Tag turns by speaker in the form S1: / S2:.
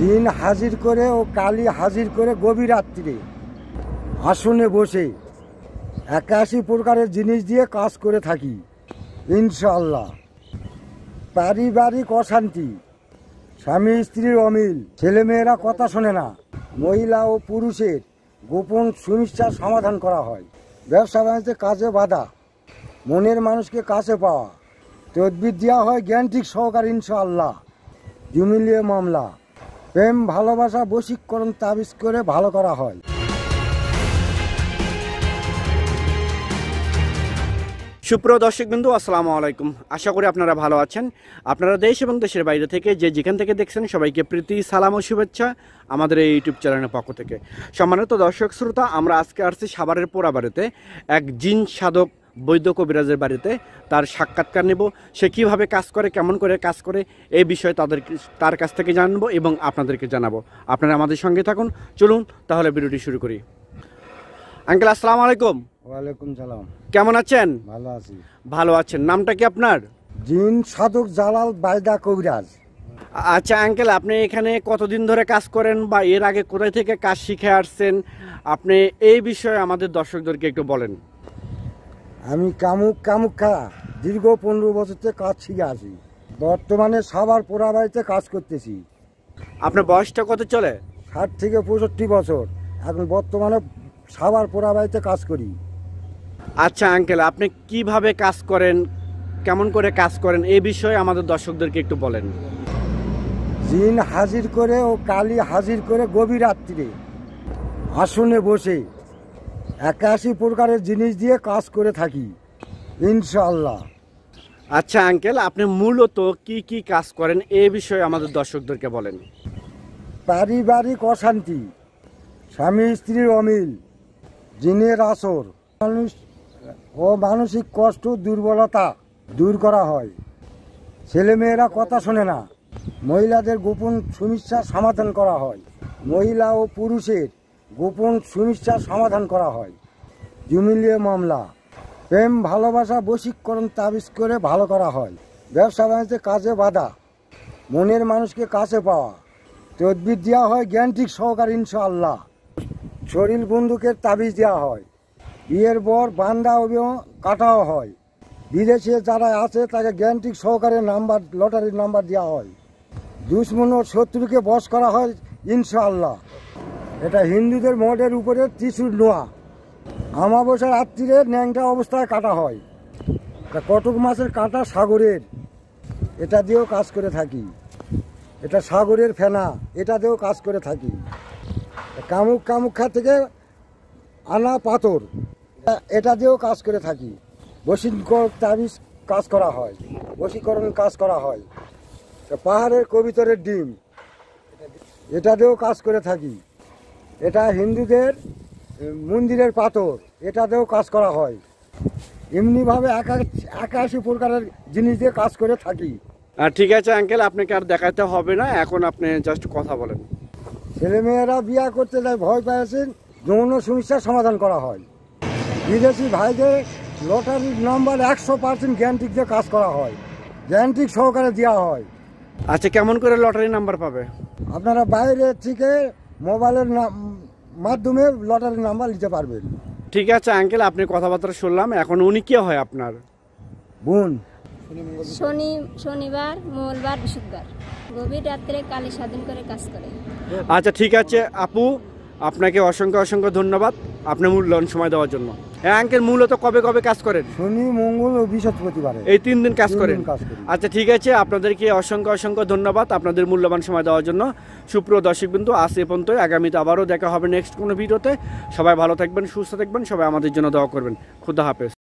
S1: জিন হাজির করে ও কালী হাজির করে গভীর রাত্রিরে আসনে বসে 81 প্রকারের জিনিস দিয়ে কাজ করে থাকি ইনশাআল্লাহ। পারিবারিক অশান্তি, স্বামী স্ত্রীর অমিল, ছেলেমেয়েরা কথা শোনে না, মহিলা ও পুরুষের গোপন সমস্যার সমাধান করা হয়। ব্যবসা বাণিজ্যে কাজে বাধা, মনের মানুষকে কাছে পাওয়া, তদবির দেওয়া হয় জ্ঞানটিক সহকারে ইনশাআল্লাহ। জমিলিয়ে মামলা, প্রেম ভালোবাসা বশীকরণ তাবিজ করে ভালো করা হয়।
S2: সুপ্রিয় দর্শকবৃন্দ, আসসালামু আলাইকুম। আশা করি আপনারা ভালো আছেন। আপনারা দেশ এবং দেশের বাইরে থেকে যেখান থেকে দেখছেন সবাইকে প্রীতি সালাম ও শুভেচ্ছা আমাদের এই ইউটিউব চ্যানেলের পক্ষ থেকে। সম্মানিত দর্শক শ্রোতা, আমরা আজকে আসছি সাভারের পোড়াবাড়িতে এক জিন সাধক বৈদ্য কবিরাজের বাড়িতে। তার সাক্ষাৎকার নেব, সে কীভাবে কাজ করে, কেমন করে কাজ করে, এই বিষয়ে তার কাছ থেকে জানবো এবং আপনাদেরকে জানাবো। আপনারা আমাদের সঙ্গে থাকুন। চলুন তাহলে ভিডিওটি শুরু করি। আঙ্কেল, আসসালামু আলাইকুম।
S1: ওয়ালাইকুম সালাম।
S2: কেমন আছেন?
S1: ভালো আছি।
S2: ভালো আছেন। নামটা কি আপনার?
S1: জিন সাধক জালাল বাইদা কবিরাজ।
S2: আচ্ছা আঙ্কেল, আপনি এখানে কতদিন ধরে কাজ করেন বা এর আগে কোথায় থেকে কাজ শিখে আসছেন, আপনি এই বিষয়ে আমাদের দর্শকদেরকে একটু বলেন।
S1: আমি কামুক দীর্ঘ 15 বছর থেকে কাজ শিখে আছি। বর্তমানে সাভার পোড়াবাড়িতে কাজ করতেছি।
S2: আপনার বয়সটা কত চলে?
S1: 60 থেকে 65 বছর। এখন বর্তমানে সাভার পোড়াবাড়িতে কাজ করি।
S2: আচ্ছা আঙ্কেল, আপনি কিভাবে কাজ করেন, কেমন করে কাজ করেন, এই বিষয়ে আমাদের দর্শকদেরকে একটু বলেন।
S1: জিন হাজির করে ও কালী হাজির করে গভীর রাত্রিরে আসনে বসে 81 প্রকারের জিনিস দিয়ে কাজ করে থাকি ইনশাআল্লাহ।
S2: আচ্ছা আঙ্কেল, আপনি মূলত কি কাজ করেন, এই বিষয়ে আমাদের দর্শকদেরকে বলেন।
S1: পারিবারিক অশান্তি, স্বামী স্ত্রীর অমিল, জিনের আসর, মানসিক কষ্ট দুর্বলতা দূর করা হয়। ছেলেমেয়েরা কথা শোনে না, মহিলাদের গোপন সমস্যার সমাধান করা হয়। মহিলা ও পুরুষের গোপন সমস্যার সমাধান করা হয়। জমিলিয়ে মামলা, প্রেম ভালোবাসা বশীকরণ তাবিজ করে ভালো করা হয়। ব্যবসা বাণিজ্যে কাজে বাধা, মনের মানুষকে কাছে পাওয়া, তদবির দেওয়া হয় জ্ঞানটিক সহকারে ইনশাআল্লাহ। শরীর বন্দুকের তাবিজ দেওয়া হয়। বিয়ের পর বান্দা অভিযোগ কাটাও হয়। বিদেশে যারা আছে তাকে জ্ঞানটিক সহকারে লটারির নাম্বার দেওয়া হয়। দুশ্মন ও শত্রুকে বশ করা হয় ইনশাআল্লাহ। এটা হিন্দুদের মঠের উপরে ত্রিশূল নোয়া। আমাবস্যার রাত্রিরে ন্যাংটা অবস্থায় কাটা হয়। এটা কটক মাছের কাটা সাগরের, এটা দিয়েও কাজ করে থাকি। এটা সাগরের ফেনা, এটা দিয়েও কাজ করে থাকি। কামুক্ষা থেকে আনা পাথর, এটা দিয়েও কাজ করে থাকি। বশীকরণ তাবিজ কাজ করা হয়, বশীকরণ কাজ করা হয়। পাহাড়ের কবিতরের ডিম, এটা দিয়েও কাজ করে থাকি। এটা হিন্দুদের মন্দিরের পাথর, এটা দিয়েও কাজ করা হয়। এমনিভাবে 81 প্রকারের জিনিস দিয়ে কাজ করে থাকি।
S2: ঠিক আছে আঙ্কেল, আপনাকে আর দেখাতে হবে না, এখন আপনি জাস্ট কথা বলেন।
S1: ছেলেমেয়েরা বিয়ে করতে যায় ভয় পেয়েছেন, যৌন সমস্যার সমাধান করা হয়। বিদেশি ভাইদের লটারির নাম্বার 100% গ্যারান্টিক দিয়ে কাজ করা হয়, গ্যারান্টিক সহকারে দেওয়া হয়।
S2: আচ্ছা, কেমন করে লটারি নাম্বার পাবে?
S1: আপনারা বাইরে থেকে মোবাইলের মাধ্যমে লটারির নাম্বার নিতে পারবেন।
S2: ঠিক আছে আঙ্কেল, আপনি কথাবার্তা শুনলাম। এখন উনি কে হয় আপনার?
S1: বোন।
S3: শনিবার, মঙ্গলবার, বৃহস্পতিবার গভীর রাত্রে কালী স্বাধীন করে কাজ করে।
S2: আচ্ছা ঠিক আছে আপু, আপনাকে অসংখ্য ধন্যবাদ আপনার মূল্যবান সময় দেওয়ার জন্য। হ্যাঁ আঙ্কেল, মূলত কবে কাজ করেন?
S1: শনি, মঙ্গল ও বৃহস্পতিবার,
S2: এই 3 দিন কাজ করেন। আচ্ছা ঠিক আছে, আপনাদেরকে অসংখ্য ধন্যবাদ আপনাদের মূল্যবান সময় দেওয়ার জন্য। সুপ্রিয় দর্শকবৃন্দ, আজ এ পর্যন্ত। আগামীতে আবারও দেখা হবে নেক্সট কোনো ভিডিওতে। সবাই ভালো থাকবেন, সুস্থ থাকবেন, সবাই আমাদের জন্য দোয়া করবেন। খুদা হাফেজ।